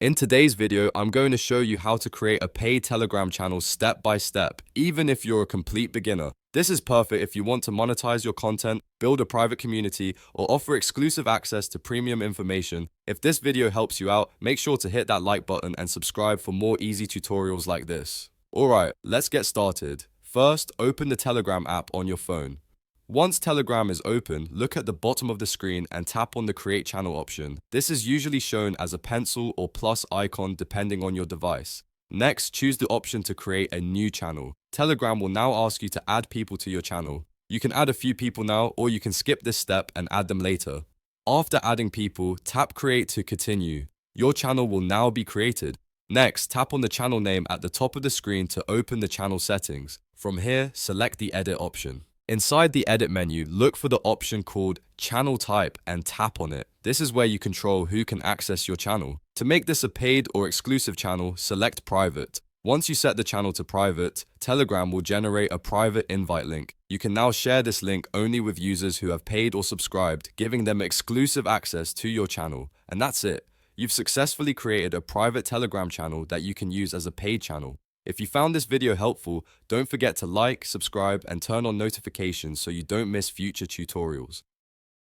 In today's video, I'm going to show you how to create a paid Telegram channel step by step, even if you're a complete beginner. This is perfect if you want to monetize your content, build a private community, or offer exclusive access to premium information. If this video helps you out, make sure to hit that like button and subscribe for more easy tutorials like this. Alright, let's get started. First, open the Telegram app on your phone. Once Telegram is open, look at the bottom of the screen and tap on the Create Channel option. This is usually shown as a pencil or plus icon depending on your device. Next, choose the option to create a new channel. Telegram will now ask you to add people to your channel. You can add a few people now, or you can skip this step and add them later. After adding people, tap Create to continue. Your channel will now be created. Next, tap on the channel name at the top of the screen to open the channel settings. From here, select the Edit option. Inside the Edit menu, look for the option called Channel Type and tap on it. This is where you control who can access your channel. To make this a paid or exclusive channel, select Private. Once you set the channel to private, Telegram will generate a private invite link. You can now share this link only with users who have paid or subscribed, giving them exclusive access to your channel. And that's it. You've successfully created a private Telegram channel that you can use as a paid channel. If you found this video helpful, don't forget to like, subscribe, and turn on notifications so you don't miss future tutorials.